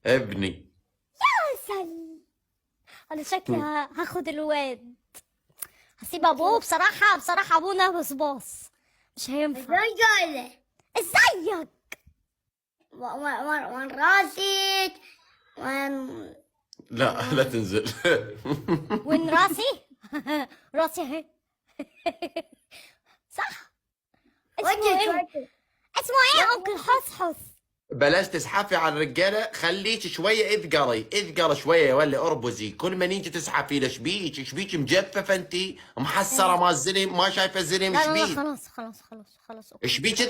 ابني. عسل. انا شكلي هاخد الواد، هسيب ابوه. بصراحة ابوه نفس باص، مش هينفع. ازاي جايلة؟ ازيك؟ وين راسك؟ وين؟ لا تنزل. وين راسي؟ راسي اهي. صح. اسمه ايه؟ وجهك اسمه ايه انكل حصحص؟ بلاش تزحفي على الرجاله، خليك شويه اذقري شويه، ولا اربزي. كل ما نيجي تزحفي له شبيك مجففه انت، محسره ما الزلم، ما شايفه الزلم. لا لا شبيك خلاص شبيك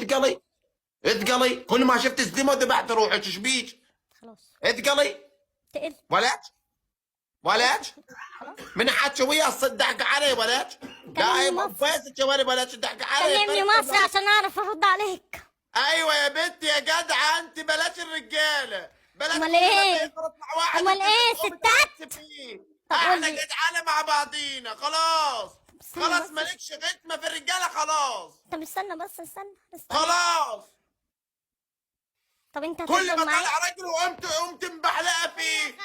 اذقلي كل ما شفت زلمه ذبحت روحك. شبيك خلاص. اذقلي تقل. ولد من حد شويه الصدق علي ولد قايم فاسد شوالي ولد صدق علي. كلمني مصري عشان اعرف ارد عليك. ايوه يا بنتي يا جدعه، انت بلاش الرجاله، بلاش. امال ايه؟ يطلع واحد امال ايه ستات؟ طب احنا قولي. جدعانه مع بعضينا خلاص. استنى خلاص بس. مالكش غتمه في الرجاله خلاص. طب استنى بس، استنى. خلاص. طب انت كل هتفضل ما معايا؟ طلع رجل وقمت مبحلقه فيه.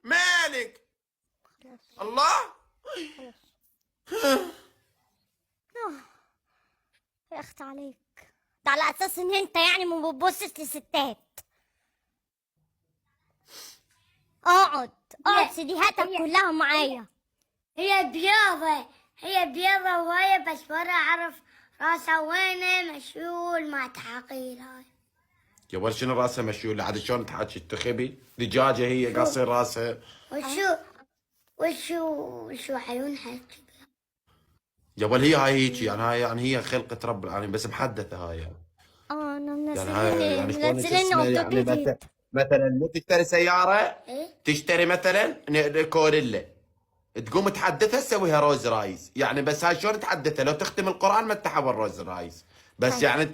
مالك؟ الله. يا اخت عليك، ده على اساس ان انت يعني ما بتبصش لستات. اقعد سيديهاتك كلها معايا. هي بيضة وهي بس ورا أعرف راسها وينه مشلول ما تحقير هاي. يا ولد شنو راسها مشيول؟ عاد شلون تحكي تخبي؟ دجاجه هي قاصين راسها. وشو عيونها كذا. يا ولد هي هاي هيك يعني هي خلقة رب العالمين، بس محدثة هاي يعني. انا يعني هاي يعني شلون منزليني اسمها يعني مثلا مو تشتري سيارة، إيه؟ تشتري مثلا كوريلا، تقوم تحدثها تسويها روز رايز يعني. بس هاي شلون تحدثها؟ لو تختم القرآن ما تحول روز رايز، بس طيب. يعني